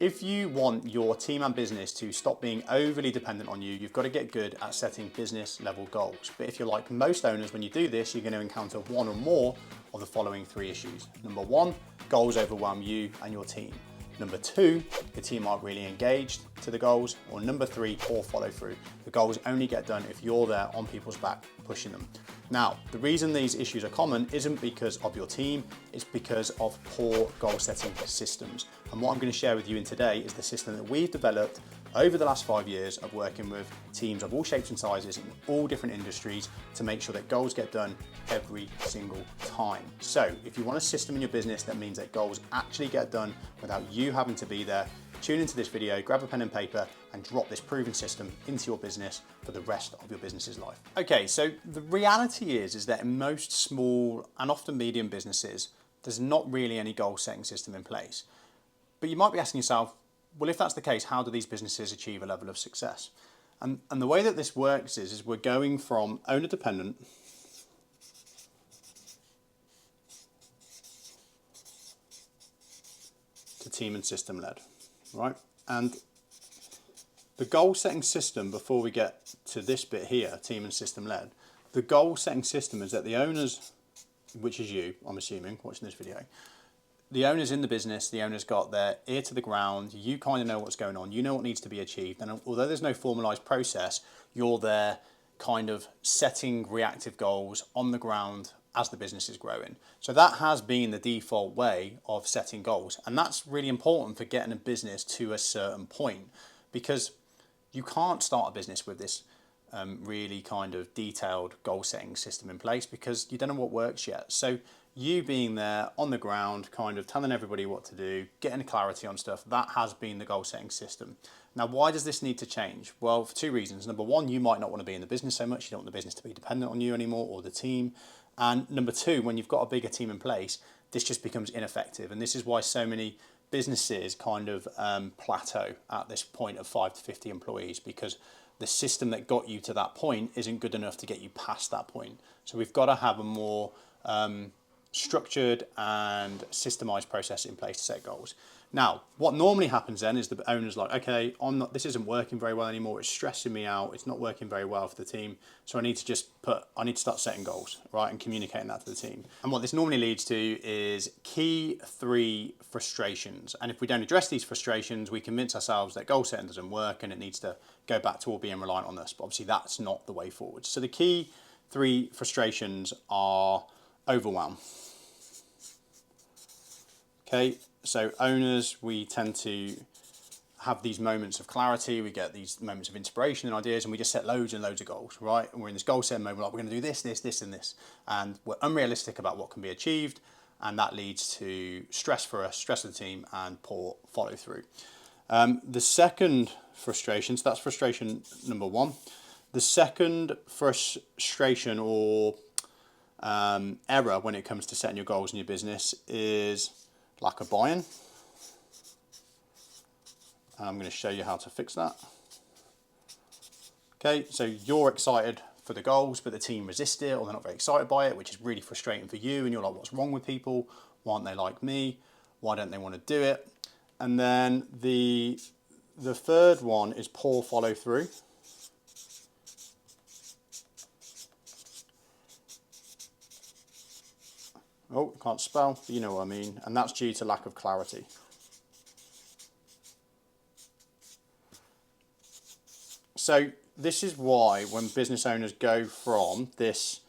If you want your team and business to stop being overly dependent on you, you've got to get good at setting business level goals. But if you're like most owners, when you do this, you're going to encounter one or more of the following three issues. Number one, goals overwhelm you and your team. Number two, the team aren't really engaged to the goals. Or number three, poor follow through. The goals only get done if you're there on people's back pushing them. Now, the reason these issues are common isn't because of your team, it's because of poor goal setting systems. And what I'm going to share with you in today is the system that we've developed over the last 5 years of working with teams of all shapes and sizes in all different industries to make sure that goals get done every single time. So if you want a system in your business that means that goals actually get done without you having to be there, tune into this video, grab a pen and paper and drop this proven system into your business for the rest of your business's life. Okay, so the reality is that in most small and often medium businesses, there's not really any goal setting system in place. But you might be asking yourself, well, if that's the case, how do these businesses achieve a level of success? And the way that this works is we're going from owner dependent to team and system led, right? And the goal setting system, before we get to this bit here, team and system led, the goal setting system is that the owners, which is you, I'm assuming, watching this video, the owners in the business, the owners got their ear to the ground, you kind of know what's going on, you know what needs to be achieved, and although there's no formalized process, you're there kind of setting reactive goals on the ground as the business is growing. So that has been the default way of setting goals, and that's really important for getting a business to a certain point, because you can't start a business with this really kind of detailed goal setting system in place because you don't know what works yet. So you being there on the ground, kind of telling everybody what to do, getting clarity on stuff, that has been the goal setting system. Now, why does this need to change? Well, for two reasons. Number one, you might not want to be in the business so much. You don't want the business to be dependent on you anymore or the team. And number two, when you've got a bigger team in place, this just becomes ineffective. And this is why so many businesses kind of plateau at this point of 5 to 50 employees, because the system that got you to that point isn't good enough to get you past that point. So we've got to have a more structured and systemized process in place to set goals. Now, what normally happens then is the owner's like, okay, this isn't working very well anymore. It's stressing me out. It's not working very well for the team. So I need to start setting goals, right? And communicating that to the team. And what this normally leads to is key 3 frustrations. And if we don't address these frustrations, we convince ourselves that goal setting doesn't work and it needs to go back to all being reliant on us. But obviously that's not the way forward. So the key 3 frustrations are overwhelm. Okay, so owners, we tend to have these moments of clarity, we get these moments of inspiration and ideas, and we just set loads and loads of goals, right? And we're in this goal setting moment, like we're going to do this, this, this, and this. And we're unrealistic about what can be achieved, and that leads to stress for us, stress of the team, and poor follow through. The second frustration, so that's frustration number 1. The second frustration or error when it comes to setting your goals in your business is lack of buy-in. And I'm going to show you how to fix that. Okay, so you're excited for the goals, but the team resist it or they're not very excited by it, which is really frustrating for you. And you're like, what's wrong with people? Why aren't they like me? Why don't they want to do it? And then the third one is poor follow through. Oh, can't spell, but you know what I mean. And that's due to lack of clarity. So this is why when business owners go from this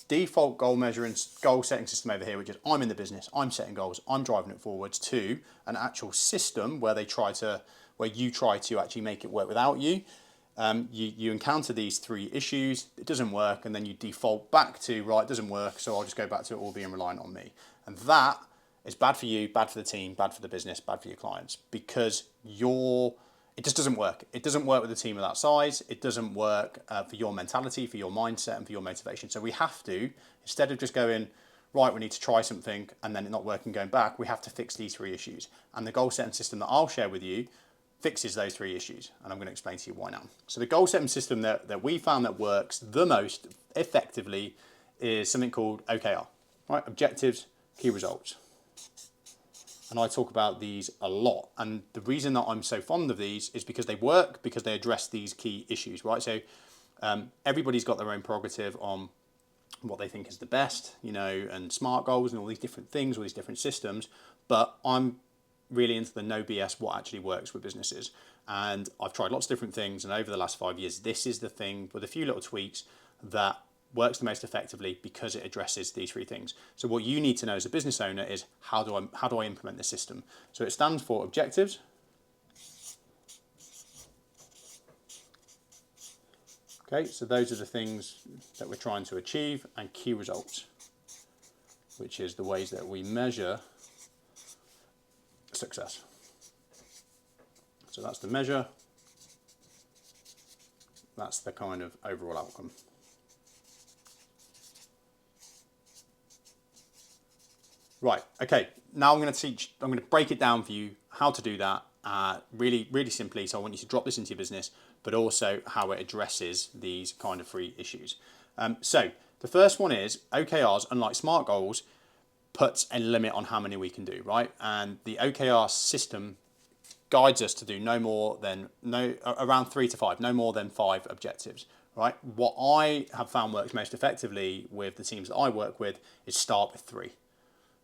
default goal measuring, goal setting system over here, which is I'm in the business, I'm setting goals, I'm driving it forwards, to an actual system where you try to actually make it work without you. You encounter these 3 issues, it doesn't work, and then you default back to, right, it doesn't work, so I'll just go back to it all being reliant on me. And that is bad for you, bad for the team, bad for the business, bad for your clients, because it just doesn't work. It doesn't work with a team of that size. It doesn't work for your mentality, for your mindset, and for your motivation. So we have to, instead of just going, right, we need to try something, and then it not working, going back, we have to fix these 3 issues. And the goal setting system that I'll share with you fixes those 3 issues, and I'm going to explain to you why now. So the goal setting system that we found that works the most effectively is something called OKR, right? Objectives, key results. And I talk about these a lot. And the reason that I'm so fond of these is because they work, because they address these key issues, right? So everybody's got their own prerogative on what they think is the best, you know, and SMART goals and all these different things, all these different systems. But I'm really into the no BS, what actually works with businesses. And I've tried lots of different things. And over the last 5 years, this is the thing with a few little tweaks that works the most effectively because it addresses these three things. So what you need to know as a business owner is how do I implement this system? So it stands for objectives. Okay, so those are the things that we're trying to achieve, and key results, which is the ways that we measure success. So that's the measure. That's the kind of overall outcome. Right, okay, now I'm going to break it down for you how to do that really, really simply. So I want you to drop this into your business, but also how it addresses these kind of three issues. So the first one is OKRs, unlike SMART goals, puts a limit on how many we can do, right? And the OKR system guides us to do around 3 to 5, no more than 5 objectives, right? What I have found works most effectively with the teams that I work with is start with 3.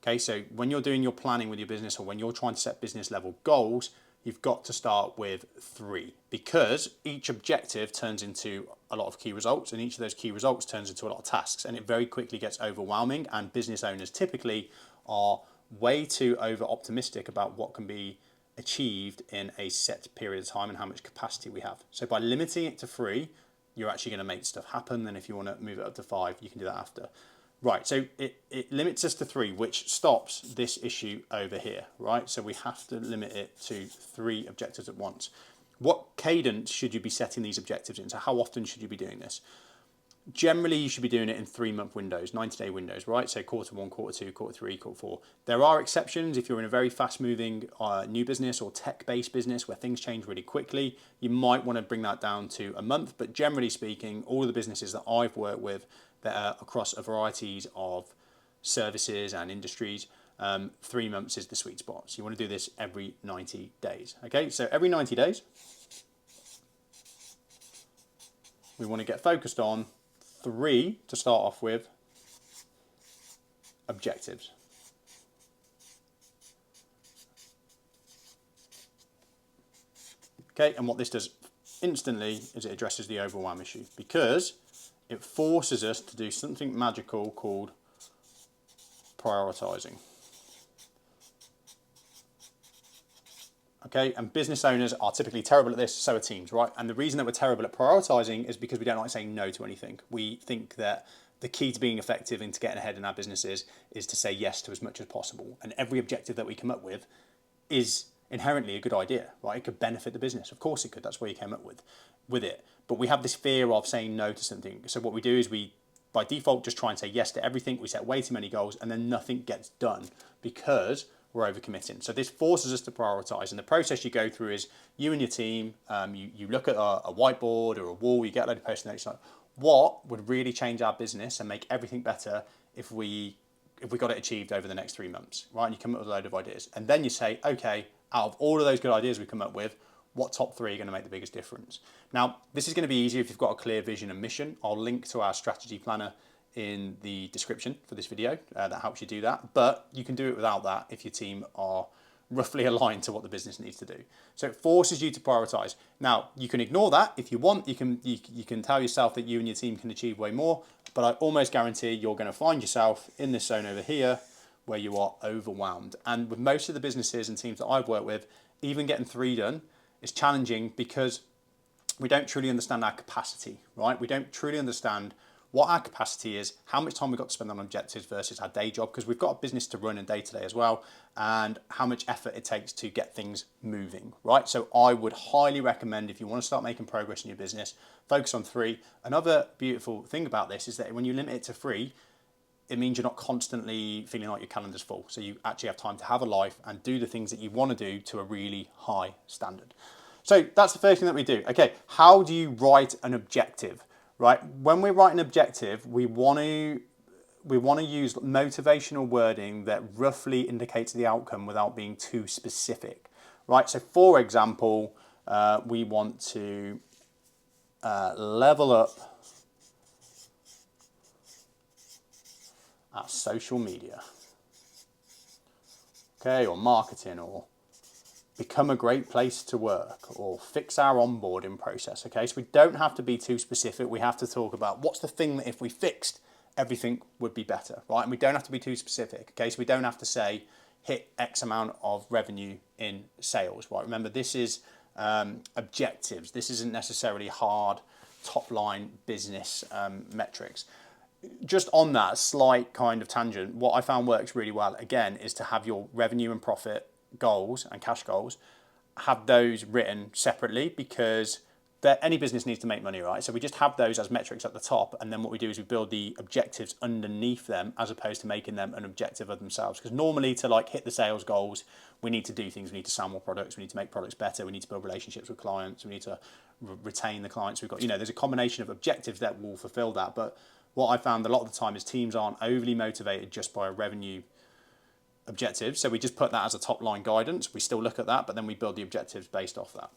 Okay, so when you're doing your planning with your business, or when you're trying to set business level goals, you've got to start with 3, because each objective turns into a lot of key results, and each of those key results turns into a lot of tasks, and it very quickly gets overwhelming. And business owners typically are way too over optimistic about what can be achieved in a set period of time and how much capacity we have. So by limiting it to 3, you're actually going to make stuff happen. Then if you want to move it up to 5, you can do that after. Right, so it limits us to 3, which stops this issue over here, right? So we have to limit it to 3 objectives at once. What cadence should you be setting these objectives in? So how often should you be doing this? Generally, you should be doing it in 3-month windows, 90-day windows, right? So Q1, Q2, Q3, Q4. There are exceptions. If you're in a very fast-moving new business or tech-based business where things change really quickly, you might want to bring that down to a month. But generally speaking, all of the businesses that I've worked with that are across a variety of services and industries, 3 months is the sweet spot. So you want to do this every 90 days. Okay, so every 90 days, we want to get focused on 3 to start off with objectives. Okay, and what this does instantly is it addresses the overwhelm issue, because it forces us to do something magical called prioritizing. Okay, and business owners are typically terrible at this, so are teams, right? And the reason that we're terrible at prioritizing is because we don't like saying no to anything. We think that the key to being effective and to getting ahead in our businesses is to say yes to as much as possible. And every objective that we come up with is inherently a good idea, right? It could benefit the business. Of course it could. That's why you came up with it. But we have this fear of saying no to something. So what we do is we, by default, just try and say yes to everything. We set way too many goals, and then nothing gets done because we're overcommitting. So this forces us to prioritize. And the process you go through is you and your team, you look at a whiteboard or a wall, you get a load of post-it notes, like, what would really change our business and make everything better if we got it achieved over the next 3 months, right? And you come up with a load of ideas. And then you say, okay, out of all of those good ideas we come up with, what top 3 are going to make the biggest difference? Now, this is going to be easier if you've got a clear vision and mission. I'll link to our strategy planner in the description for this video. That helps you do that. But you can do it without that if your team are roughly aligned to what the business needs to do. So it forces you to prioritize. Now, you can ignore that if you want. You can tell yourself that you and your team can achieve way more. But I almost guarantee you're going to find yourself in this zone over here where you are overwhelmed. And with most of the businesses and teams that I've worked with, even getting 3 done is challenging because we don't truly understand our capacity, right? We don't truly understand what our capacity is, how much time we've got to spend on objectives versus our day job, because we've got a business to run and day to day as well, and how much effort it takes to get things moving, right? So I would highly recommend, if you want to start making progress in your business, focus on 3. Another beautiful thing about this is that when you limit it to 3, it means you're not constantly feeling like your calendar's full. So you actually have time to have a life and do the things that you want to do to a really high standard. So that's the first thing that we do. Okay, how do you write an objective, right? When we write an objective, we want to we want to use motivational wording that roughly indicates the outcome without being too specific, right? So for example, we want to level up our social media, okay, or marketing, or become a great place to work, or fix our onboarding process, okay? So we don't have to be too specific. We have to talk about what's the thing that if we fixed, everything would be better, right? And we don't have to be too specific, okay? So we don't have to say hit X amount of revenue in sales, right? Remember, this is objectives. This isn't necessarily hard top line business metrics. Just on that slight kind of tangent, what I found works really well, again, is to have your revenue and profit goals and cash goals, have those written separately, because any business needs to make money, right? So we just have those as metrics at the top, and then what we do is we build the objectives underneath them, as opposed to making them an objective of themselves. Because normally to like hit the sales goals, we need to do things. We need to sell more products. We need to make products better. We need to build relationships with clients. We need to retain the clients we've got. You know, there's a combination of objectives that will fulfill that. But what I found a lot of the time is teams aren't overly motivated just by a revenue objective. So we just put that as a top line guidance. We still look at that, but then we build the objectives based off that.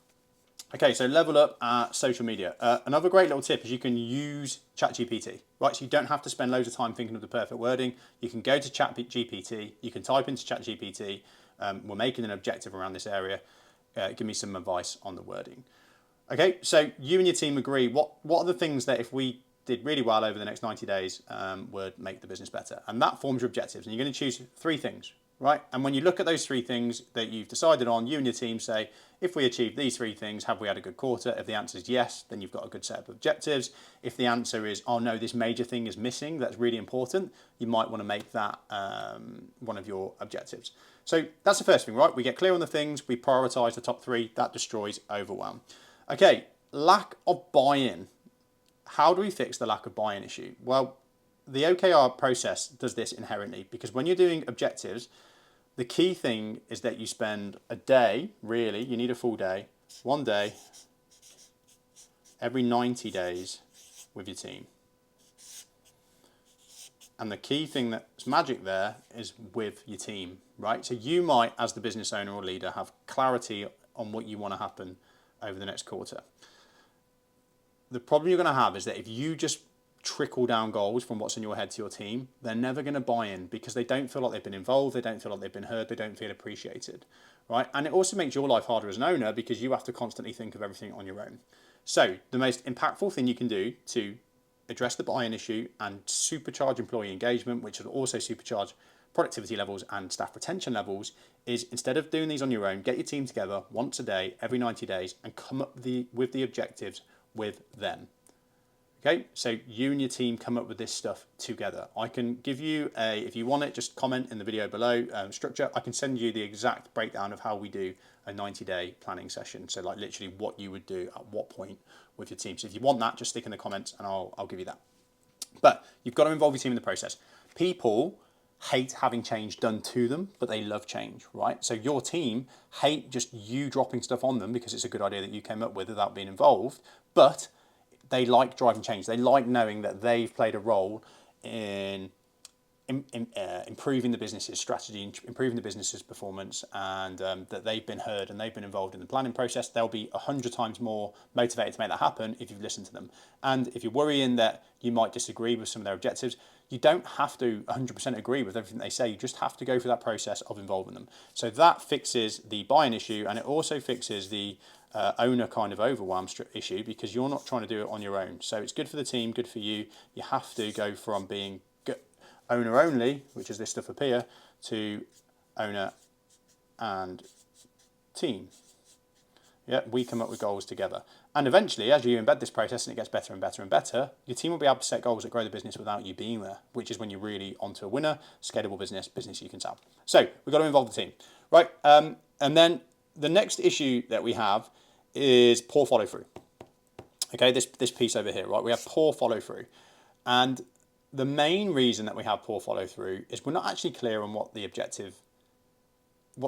Okay, so level up social media. Another great little tip is you can use ChatGPT, right? So you don't have to spend loads of time thinking of the perfect wording. You can go to ChatGPT, you can type into ChatGPT, we're making an objective around this area, give me some advice on the wording. Okay, so you and your team agree, what are the things that if we did really well over the next 90 days would make the business better? And that forms your objectives, and you're going to choose 3 things, right? And when you look at those 3 things that you've decided on, you and your team say, if we achieve these 3 things, have we had a good quarter? If the answer is yes, then you've got a good set of objectives. If the answer is, oh no, this major thing is missing, that's really important, you might want to make that one of your objectives. So that's the first thing, right? We get clear on the things, we prioritize the top 3, that destroys overwhelm. Okay, lack of buy-in. How do we fix the lack of buy-in issue? Well, the OKR process does this inherently, because when you're doing objectives, the key thing is that you spend a day, really, you need a full day, 1 day, every 90 days with your team. And the key thing that's magic there is with your team, right? So you might, as the business owner or leader, have clarity on what you want to happen over the next quarter. The problem you're going to have is that if you just trickle down goals from what's in your head to your team, they're never going to buy in, because they don't feel like they've been involved, they don't feel like they've been heard, they don't feel appreciated, right? And it also makes your life harder as an owner, because you have to constantly think of everything on your own. So the most impactful thing you can do to address the buy-in issue and supercharge employee engagement, which will also supercharge productivity levels and staff retention levels, is instead of doing these on your own, get your team together once a day, every 90 days, and come up with the objectives with them. Okay, so you and your team come up with this stuff together. I can give you if you want it, just comment in the video below, structure. I can send you the exact breakdown of how we do a 90-day planning session. So like literally what you would do at what point with your team. So if you want that, just stick in the comments and I'll give you that. But you've got to involve your team in the process. People hate having change done to them, but they love change, right? So your team hate just you dropping stuff on them because it's a good idea that you came up with without being involved, but they like driving change. They like knowing that they've played a role in improving the business's strategy, improving the business's performance, and that they've been heard and they've been involved in the planning process. They'll be 100 times more motivated to make that happen if you've listened to them. And if you're worrying that you might disagree with some of their objectives, you don't have to 100% agree with everything they say. You just have to go through that process of involving them. So that fixes the buy-in issue, and it also fixes the owner kind of overwhelm issue, because you're not trying to do it on your own. So it's good for the team, good for you. You have to go from being owner only, which is this stuff up here, to owner and team. Yeah, we come up with goals together. And eventually, as you embed this process and it gets better and better and better, your team will be able to set goals that grow the business without you being there, which is when you're really onto a winner, scalable business you can sell. So we've got to involve the team, right? And then the next issue that we have is poor follow through. Okay, this piece over here, right? We have poor follow through. And the main reason that we have poor follow through is we're not actually clear on what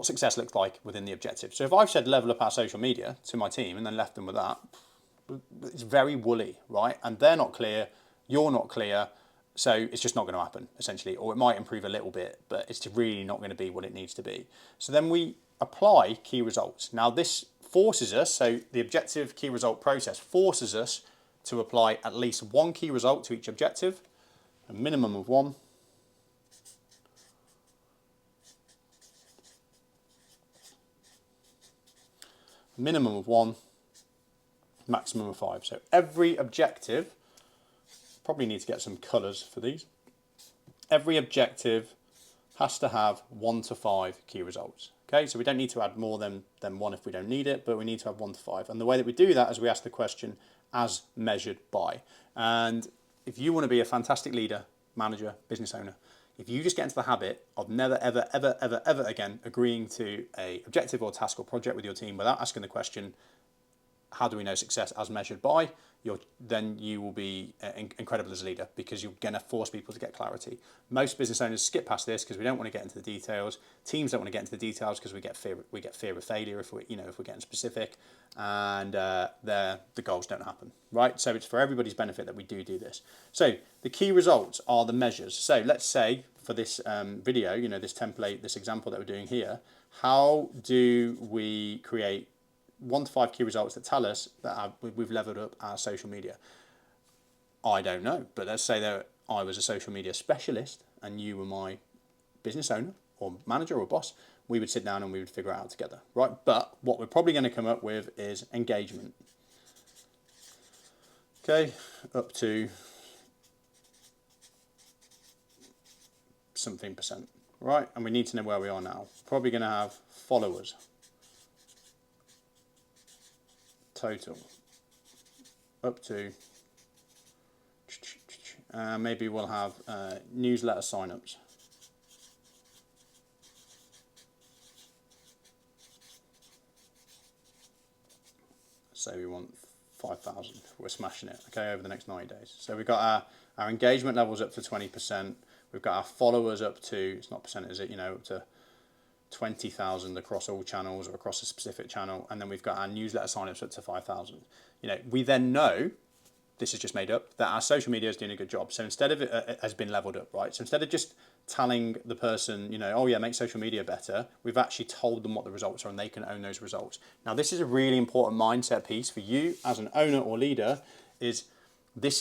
success looks like within the objective. So if I've said level up our social media to my team and then left them with that, it's very woolly, right? And they're not clear, you're not clear, So it's just not going to happen, essentially, or it might improve a little bit, but it's really not going to be what it needs to be. So then we apply key results. Now this forces us, so the objective key result process forces us to apply at least one key result to each objective, a minimum of one. Minimum of one, maximum of 5. So every objective, probably need to get some colours for these. Every objective has to have 1 to 5 key results. Okay, so we don't need to add more than 1 if we don't need it, but we need to have 1 to 5. And the way that we do that is we ask the question, as measured by. And if you want to be a fantastic leader, manager, business owner, if you just get into the habit of never, ever, ever, ever, ever again agreeing to an objective or task or project with your team without asking the question, how do we know success as measured by, then you will be incredible as a leader, because you're going to force people to get clarity. Most business owners skip past this because we don't want to get into the details. Teams don't want to get into the details because we get fear of failure if we're getting specific, and the goals don't happen, right? So it's for everybody's benefit that we do this. So the key results are the measures. So let's say for this video, this template, this example that we're doing here, how do we create 1 to 5 key results that tell us that we've leveled up our social media? I don't know, but let's say that I was a social media specialist and you were my business owner or manager or boss. We would sit down and we would figure it out together, right? But what we're probably going to come up with is engagement. Okay, up to something %, right? And we need to know where we are now. Probably going to have followers. Total up to maybe we'll have newsletter signups. So we want 5,000. We're smashing it, okay, over the next 90 days. So we've got our engagement levels up to 20%. We've got our followers up to, it's not percent, is it? Up to 20,000 across all channels or across a specific channel, and then we've got our newsletter signups up to 5,000. We then know, this is just made up, that our social media is doing a good job. So instead of it has been leveled up, right? So instead of just telling the person, oh yeah, make social media better, we've actually told them what the results are and they can own those results. Now this is a really important mindset piece for you as an owner or leader. This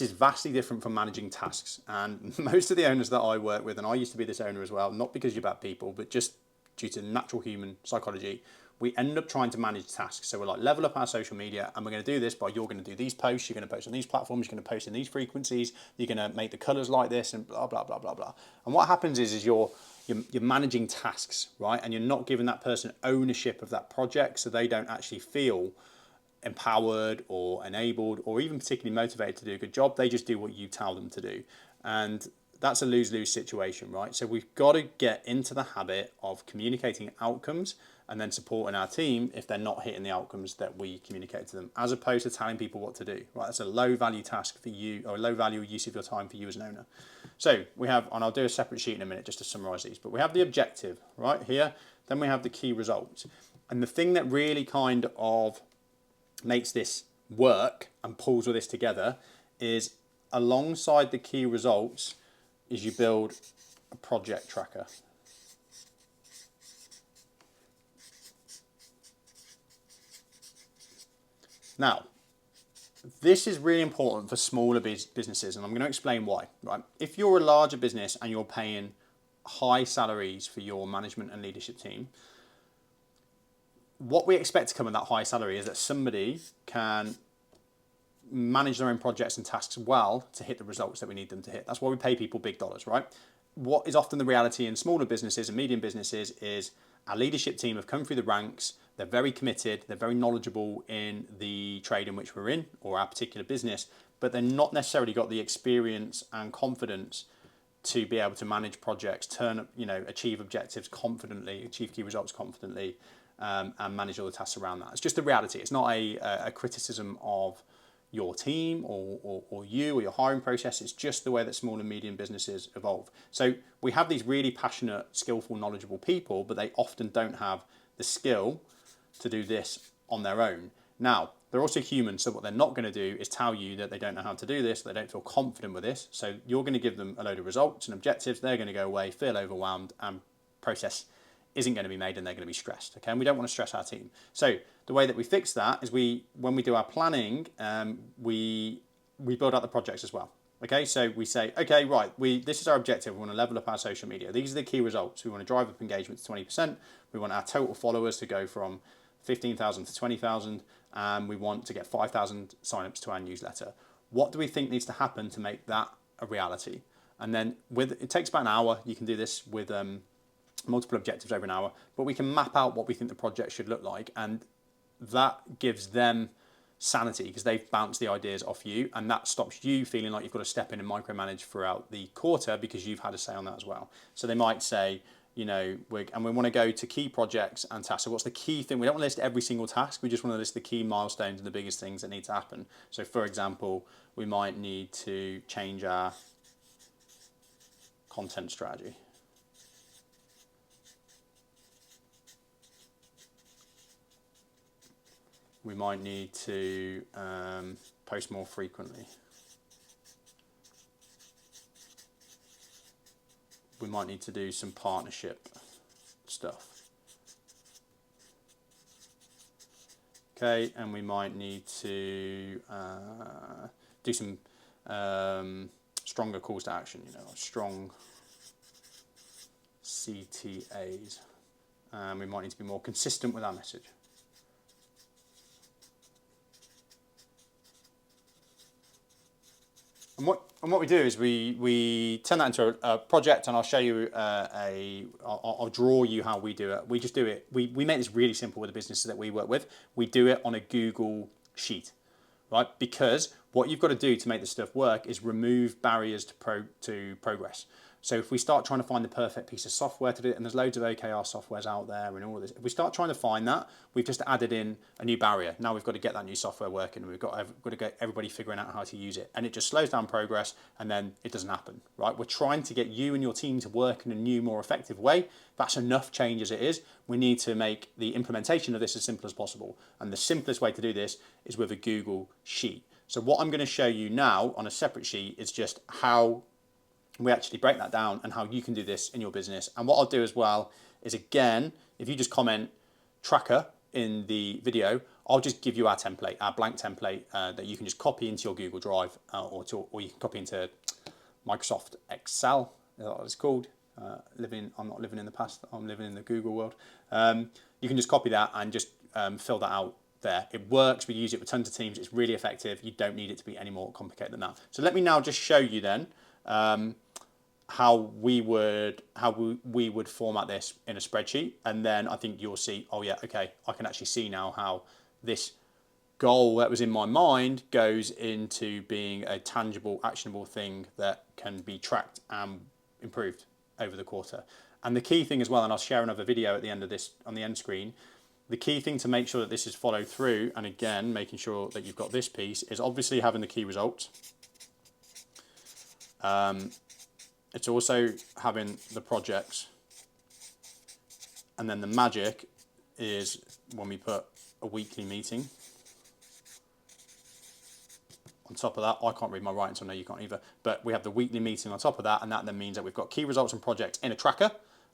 is vastly different from managing tasks. And most of the owners that I work with, and I used to be this owner as well, not because you're bad people, but just due to natural human psychology, we end up trying to manage tasks. So we're like, level up our social media, and we're going to do this by, you're going to do these posts, you're going to post on these platforms, you're going to post in these frequencies, you're going to make the colors like this, and blah, blah, blah, blah, blah. And what happens is you're managing tasks, right? And you're not giving that person ownership of that project, so they don't actually feel empowered or enabled or even particularly motivated to do a good job. They just do what you tell them to do. And that's a lose-lose situation, right? So we've got to get into the habit of communicating outcomes and then supporting our team if they're not hitting the outcomes that we communicate to them, as opposed to telling people what to do, right? That's a low-value task for you, or a low-value use of your time for you as an owner. So we have, and I'll do a separate sheet in a minute just to summarize these, but we have the objective right here, then we have the key results. And the thing that really kind of makes this work and pulls all this together is, alongside the key results, is you build a project tracker. Now, this is really important for smaller businesses, and I'm going to explain why. Right? If you're a larger business and you're paying high salaries for your management and leadership team, what we expect to come with that high salary is that somebody can manage their own projects and tasks well to hit the results that we need them to hit. That's why we pay people big dollars, right? What is often the reality in smaller businesses and medium businesses is our leadership team have come through the ranks, they're very committed, they're very knowledgeable in the trade in which we're in or our particular business, but they're not necessarily got the experience and confidence to be able to manage projects, achieve objectives confidently, achieve key results confidently, and manage all the tasks around that. It's just the reality. It's not a criticism of your team or you or your hiring process. It's just the way that small and medium businesses evolve. So we have these really passionate, skillful, knowledgeable people, but they often don't have the skill to do this on their own. Now, They're also human, so what they're not going to do is tell you that they don't know how to do this, they don't feel confident with this. So you're going to give them a load of results and objectives, they're going to go away, feel overwhelmed, and process isn't going to be made and they're going to be stressed. Okay, and we don't want to stress our team. So the way that we fix that is when we do our planning, we build out the projects as well. Okay, so we say, okay, right, this is our objective. We want to level up our social media. These are the key results. We want to drive up engagement to 20%. We want our total followers to go from 15,000 to 20,000. And we want to get 5,000 signups to our newsletter. What do we think needs to happen to make that a reality? And then it takes about an hour. You can do this with multiple objectives over an hour, but we can map out what we think the project should look like. And that gives them sanity because they've bounced the ideas off you, and that stops you feeling like you've got to step in and micromanage throughout the quarter because you've had a say on that as well. So they might say, we want to go to key projects and tasks. So what's the key thing? We don't want to list every single task. We just want to list the key milestones and the biggest things that need to happen. So for example, we might need to change our content strategy. We might need to post more frequently. We might need to do some partnership stuff. Okay, and we might need to do some stronger calls to action, strong CTAs. We might need to be more consistent with our message. And what we do is we turn that into a project, and I'll show you I'll draw you how we do it. We just do it. We make this really simple with the businesses that we work with. We do it on a Google Sheet, right? Because what you've got to do to make this stuff work is remove barriers to progress. So if we start trying to find the perfect piece of software to do it, and there's loads of OKR softwares out there and all of this, if we start trying to find that, we've just added in a new barrier. Now we've got to get that new software working, and we've got to get everybody figuring out how to use it. And it just slows down progress, and then it doesn't happen, right? We're trying to get you and your team to work in a new, more effective way. That's enough change as it is. We need to make the implementation of this as simple as possible. And the simplest way to do this is with a Google Sheet. So what I'm going to show you now on a separate sheet is just how we actually break that down and how you can do this in your business. And what I'll do as well is, again, if you just comment tracker in the video, I'll just give you our template, our blank template that you can just copy into your Google Drive or you can copy into Microsoft Excel, that's what it's called. I'm not living in the past, I'm living in the Google world. You can just copy that and just fill that out there. It works, we use it with tons of teams, it's really effective. You don't need it to be any more complicated than that. So let me now just show you then how we would format this in a spreadsheet, and then I think you'll see, oh yeah, okay, I can actually see now how this goal that was in my mind goes into being a tangible, actionable thing that can be tracked and improved over the quarter. And the key thing as well, and I'll share another video at the end of this on the end screen, the key thing to make sure that this is followed through, and again, making sure that you've got this piece, is obviously having the key results. It's also having the projects, and then the magic is when we put a weekly meeting on top of that. I can't read my writing, so I know you can't either, but we have the weekly meeting on top of that, and that then means that we've got key results and projects in a tracker,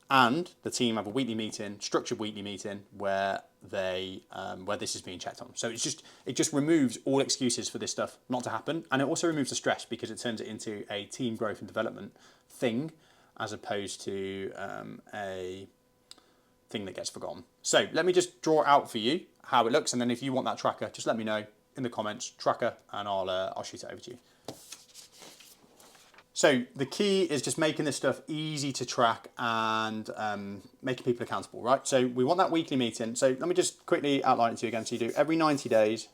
and the team have a weekly meeting, structured weekly meeting, where where this is being checked on. So it just removes all excuses for this stuff not to happen, and it also removes the stress because it turns it into a team growth and development thing as opposed to a thing that gets forgotten. So let me just draw it out for you how it looks, and then if you want that tracker, just let me know in the comments, tracker, and I'll shoot it over to you. So the key is just making this stuff easy to track and making people accountable, right? So we want that weekly meeting. So let me just quickly outline it to you again. So you do every 90 days,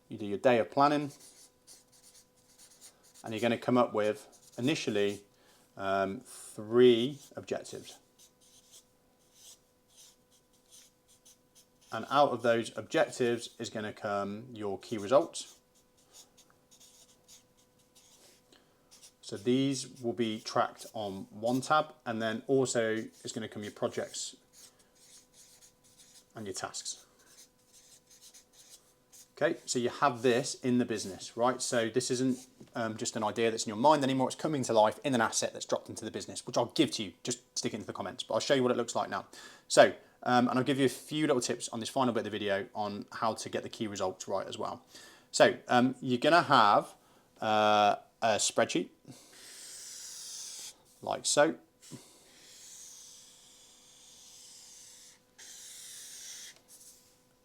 you do your day of planning, and you're going to come up with initially 3 objectives. And out of those objectives is going to come your key results. So these will be tracked on one tab, and then also is going to come your projects and your tasks. Okay, so you have this in the business, right? So this isn't just an idea that's in your mind anymore. It's coming to life in an asset that's dropped into the business, which I'll give to you. Just stick it into the comments, but I'll show you what it looks like now. So, and I'll give you a few little tips on this final bit of the video on how to get the key results right as well. So you're going to have a spreadsheet like so.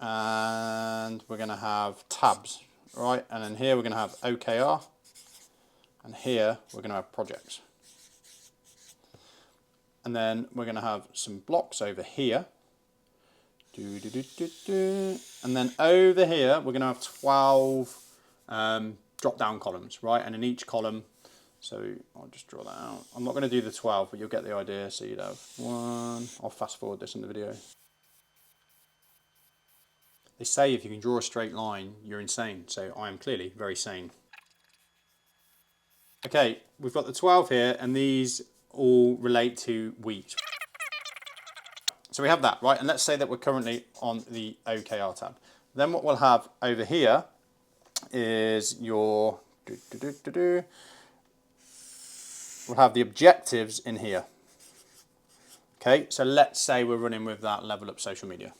And we're going to have tabs, right? And then here we're going to have OKR, and here we're going to have projects. And then we're going to have some blocks over here. And then over here we're going to have 12 drop-down columns, right? And in each column, so I'll just draw that out. I'm not going to do the 12, but you'll get the idea. So you'd have one. I'll fast forward this in the video. They say if you can draw a straight line, you're insane. So I am clearly very sane. Okay, we've got the 12 here, and these all relate to weeks. So we have that, right? And let's say that we're currently on the OKR tab. Then what we'll have over here is your... We'll have the objectives in here. Okay, so let's say we're running with that level up social media.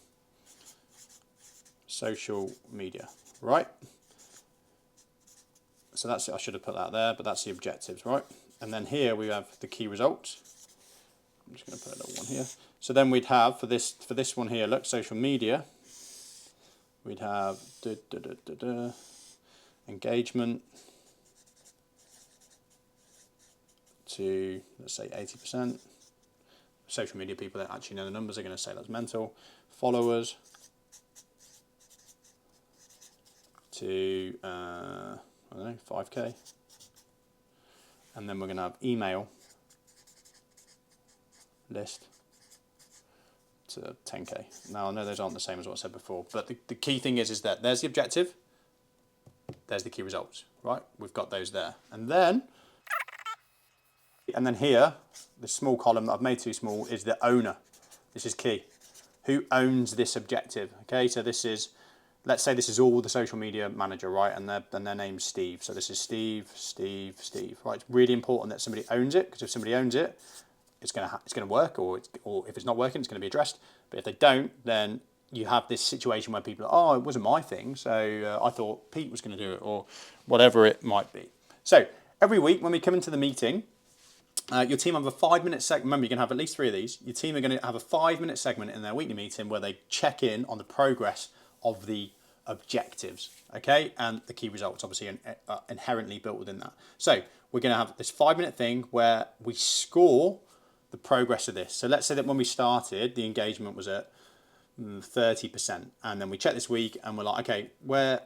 Social media, right? So that's it. I should have put that there, but that's the objectives, right? And then here we have the key results. I'm just going to put a little one here. So then we'd have for this one here, look, social media. We'd have engagement to, let's say, 80%. Social media people that actually know the numbers are going to say that's mental. Followers to I don't know, 5k. And then we're going to have email list to 10k. Now I know those aren't the same as what I said before, but the key thing is that there's the objective, there's the key results, right? We've got those there. And then here, the small column that I've made too small is the owner. This is key. Who owns this objective? Okay, so this is, let's say this is all the social media manager, right? And their name's Steve. So this is Steve, right? It's really important that somebody owns it, because if somebody owns it, it's gonna work, or if it's not working, it's gonna be addressed. But if they don't, then you have this situation where people are, oh, it wasn't my thing, so I thought Pete was gonna do it, or whatever it might be. So every week when we come into the meeting, your team have a 5-minute segment. Remember, you're going to have at least 3 of these. Your team are going to have a 5-minute segment in their weekly meeting where they check in on the progress of the objectives, okay? And the key results, obviously, are inherently built within that. So we're going to have this 5-minute thing where we score the progress of this. So let's say that when we started, the engagement was at 30%, and then we check this week and we're like, okay,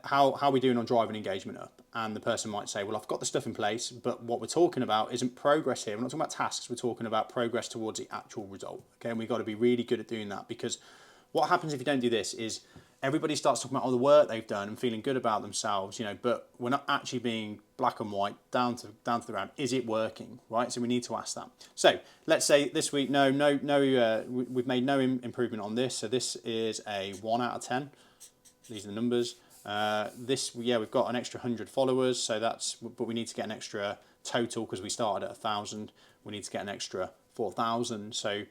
how are we doing on driving engagement up? And the person might say, well, I've got the stuff in place, but what we're talking about isn't progress here. We're not talking about tasks, we're talking about progress towards the actual result. Okay, and we've got to be really good at doing that, because what happens if you don't do this is everybody starts talking about all the work they've done and feeling good about themselves, you know, but we're not actually being black and white down to the ground. Is it working, right? So we need to ask that. So let's say this week, we've made no improvement on this. So this is a 1 out of 10. These are the numbers. We've got an extra 100 followers, so but we need to get an extra total because we started at 1,000. We need to get an extra 4,000. So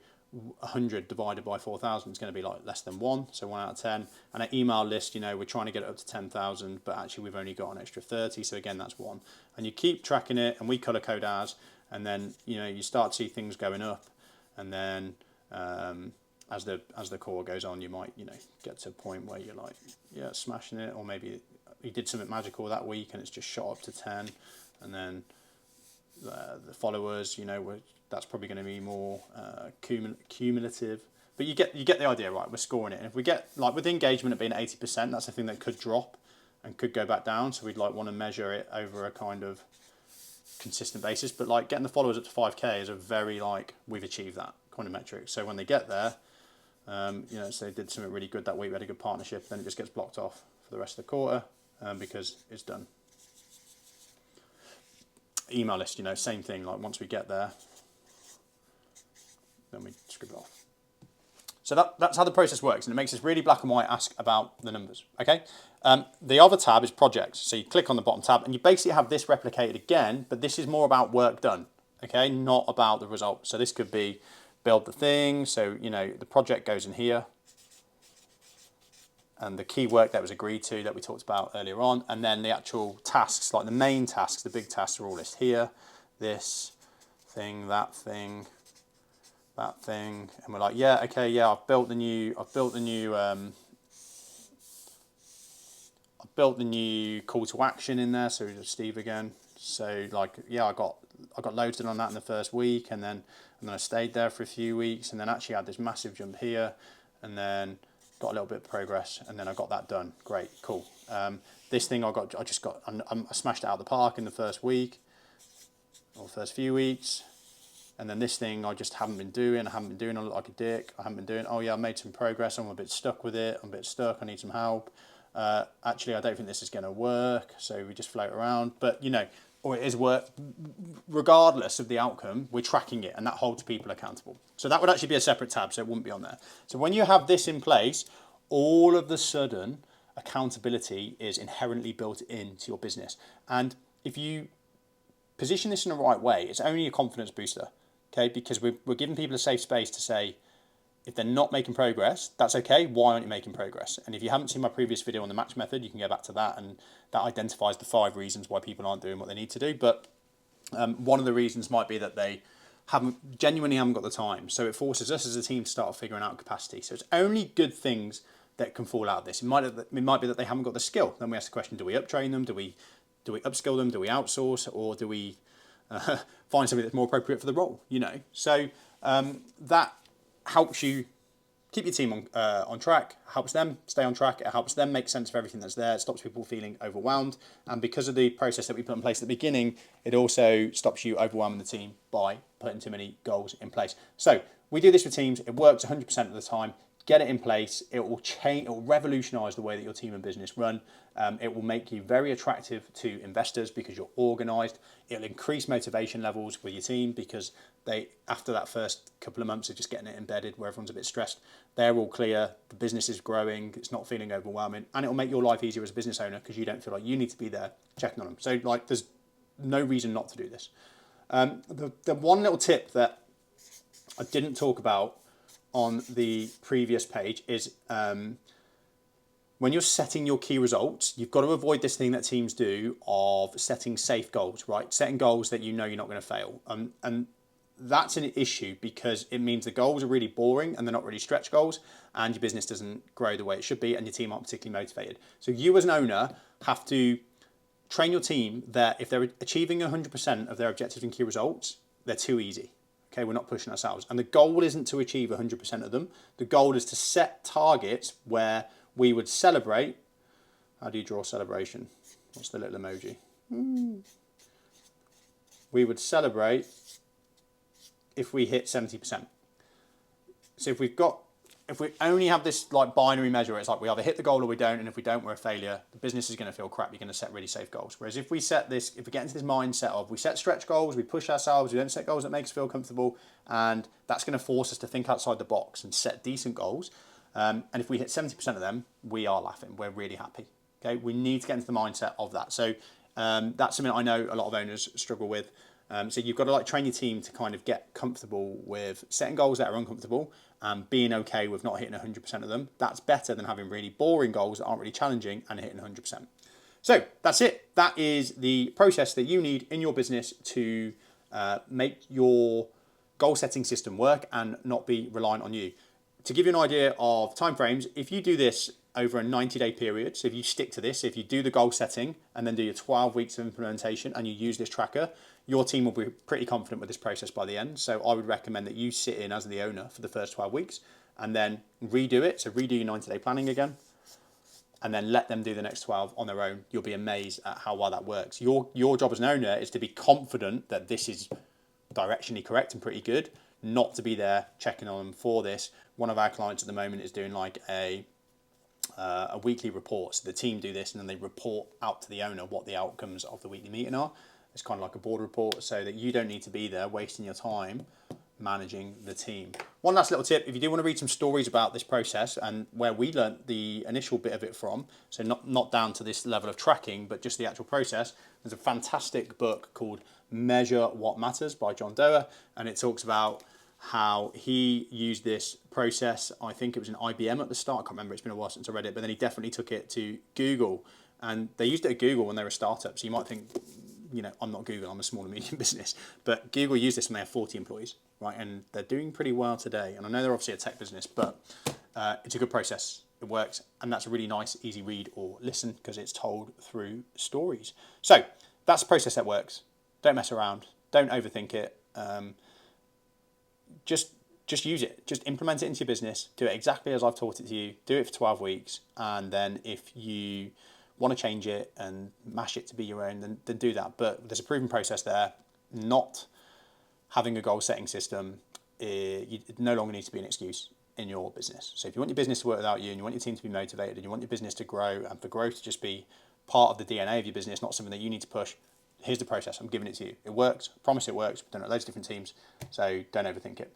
100 divided by 4,000 is going to be like less than 1, so 1 out of 10. And an email list, you know, we're trying to get it up to 10,000, but actually we've only got an extra 30, so again that's 1. And you keep tracking it, and we color code ours, and then you know you start to see things going up, and then as the core goes on, you might get to a point where you're like, yeah, smashing it, or maybe you did something magical that week and it's just shot up to 10, and then the followers, that's probably going to be more cumulative. But you get the idea, right? We're scoring it, and if we get, like with the engagement at being 80%, that's a thing that could drop and could go back down. So we'd want to measure it over a kind of consistent basis. But like getting the followers up to 5k is a very we've achieved that kind of metric. So when they get there, so they did something really good that week. We had a good partnership. Then it just gets blocked off for the rest of the quarter because it's done. Email list, same thing. Like once we get there, then we scribble it off. So that's how the process works, and it makes this really black and white. Ask about the numbers, okay? The other tab is projects. So you click on the bottom tab, and you basically have this replicated again, but this is more about work done, okay? Not about the result. So this could be build the thing. So, you know, the project goes in here, and the key work that was agreed to that we talked about earlier on, and then the actual tasks, like the main tasks, the big tasks are all listed here. This thing, that thing, that thing, and we're like, yeah, okay, yeah, I've built the new call to action in there. So Steve again. So like, yeah, I got loads done on that in the first week, and then I stayed there for a few weeks, and then actually had this massive jump here, and then got a little bit of progress, and then I got that done. Great, cool. This thing I smashed it out of the park in the first week, or first few weeks. And then this thing I just haven't been doing. I look like a dick. I haven't been doing, oh yeah, I made some progress. I'm a bit stuck with it. I'm a bit stuck. I need some help. Actually, I don't think this is going to work. So we just float around. But, you know, or it is work. Regardless of the outcome, we're tracking it, and that holds people accountable. So that would actually be a separate tab, so it wouldn't be on there. So when you have this in place, all of the sudden, accountability is inherently built into your business. And if you position this in the right way, it's only a confidence booster. Okay, because we're giving people a safe space to say, if they're not making progress, that's okay. Why aren't you making progress? And if you haven't seen my previous video on the match method, you can go back to that, and that identifies the 5 reasons why people aren't doing what they need to do. But one of the reasons might be that they genuinely haven't got the time. So it forces us as a team to start figuring out capacity. So it's only good things that can fall out of this. It might be that they haven't got the skill. Then we ask the question: do we uptrain them? Do we upskill them? Do we outsource, or do we find something that's more appropriate for the role, you know? So that helps you keep your team on track, helps them stay on track, it helps them make sense of everything that's there, it stops people feeling overwhelmed, and because of the process that we put in place at the beginning, it also stops you overwhelming the team by putting too many goals in place. So we do this with teams, it works 100% of the time. Get it in place, it will change, it will revolutionize the way that your team and business run. It will make you very attractive to investors because you're organized. It'll increase motivation levels with your team because they, after that first couple of months of just getting it embedded where everyone's a bit stressed, they're all clear, the business is growing, it's not feeling overwhelming, and it'll make your life easier as a business owner because you don't feel like you need to be there checking on them. So like, there's no reason not to do this. The one little tip that I didn't talk about on the previous page is when you're setting your key results, you've got to avoid this thing that teams do of setting safe goals, right? Setting goals that you know you're not going to fail. And that's an issue because it means the goals are really boring and they're not really stretch goals, and your business doesn't grow the way it should be, and your team aren't particularly motivated. So you as an owner have to train your team that if they're achieving 100% of their objectives and key results, they're too easy. Okay, we're not pushing ourselves. And the goal isn't to achieve 100% of them. The goal is to set targets where we would celebrate. How do you draw celebration? What's the little emoji? We would celebrate if we hit 70%. So if we only have this like binary measure, it's like we either hit the goal or we don't, and if we don't, we're a failure. The business is going to feel crap. You're going to set really safe goals. Whereas if we get into this mindset of we set stretch goals, we push ourselves, we don't set goals that make us feel comfortable, and that's going to force us to think outside the box and set decent goals. And if we hit 70% of them, we are laughing. We're really happy. Okay, we need to get into the mindset of that. So that's something I know a lot of owners struggle with. So you've got to like train your team to kind of get comfortable with setting goals that are uncomfortable and being okay with not hitting 100% of them. That's better than having really boring goals that aren't really challenging and hitting 100%. So that's it. That is the process that you need in your business to make your goal setting system work and not be reliant on you. To give you an idea of timeframes, if you do this over a 90-day period, so if you stick to this, if you do the goal setting and then do your 12 weeks of implementation and you use this tracker, your team will be pretty confident with this process by the end. So I would recommend that you sit in as the owner for the first 12 weeks and then redo it. So redo your 90-day planning again and then let them do the next 12 on their own. You'll be amazed at how well that works. Your job as an owner is to be confident that this is directionally correct and pretty good, not to be there checking on them for this. One of our clients at the moment is doing like a weekly report. So the team do this and then they report out to the owner what the outcomes of the weekly meeting are. It's kind of like a board report so that you don't need to be there wasting your time managing the team. One last little tip, if you do want to read some stories about this process and where we learnt the initial bit of it from, so not down to this level of tracking, but just the actual process, there's a fantastic book called Measure What Matters by John Doerr, and it talks about how he used this process. I think it was in IBM at the start, I can't remember, it's been a while since I read it, but then he definitely took it to Google, and they used it at Google when they were a startup. So you might think, you know, I'm not Google, I'm a small and medium business, but Google used this when they have 40 employees, right? And they're doing pretty well today. And I know they're obviously a tech business, but it's a good process. It works, and that's a really nice, easy read or listen because it's told through stories. So that's a process that works. Don't mess around. Don't overthink it. Just use it. Just implement it into your business. Do it exactly as I've taught it to you. Do it for 12 weeks, and then if you want to change it and mash it to be your own, then do that. But there's a proven process there. Not having a goal setting system, it no longer needs to be an excuse in your business. So if you want your business to work without you, and you want your team to be motivated, and you want your business to grow, and for growth to just be part of the DNA of your business, not something that you need to push, here's the process. I'm giving it to you. It works. I promise it works. We've done it at loads of different teams, so don't overthink it.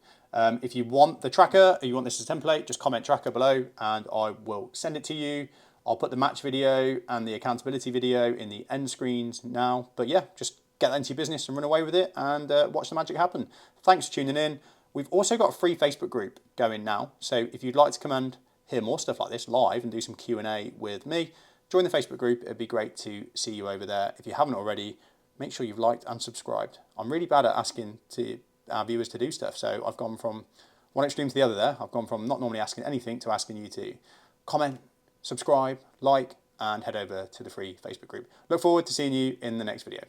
If you want the tracker, or you want this as a template, just comment tracker below, and I will send it to you. I'll put the match video and the accountability video in the end screens now. But yeah, just get that into your business and run away with it, and watch the magic happen. Thanks for tuning in. We've also got a free Facebook group going now. So if you'd like to come and hear more stuff like this live and do some Q&A with me, join the Facebook group. It'd be great to see you over there. If you haven't already, make sure you've liked and subscribed. I'm really bad at asking our viewers to do stuff. So I've gone from one extreme to the other there. I've gone from not normally asking anything to asking you to comment, subscribe, like, and head over to the free Facebook group. Look forward to seeing you in the next video.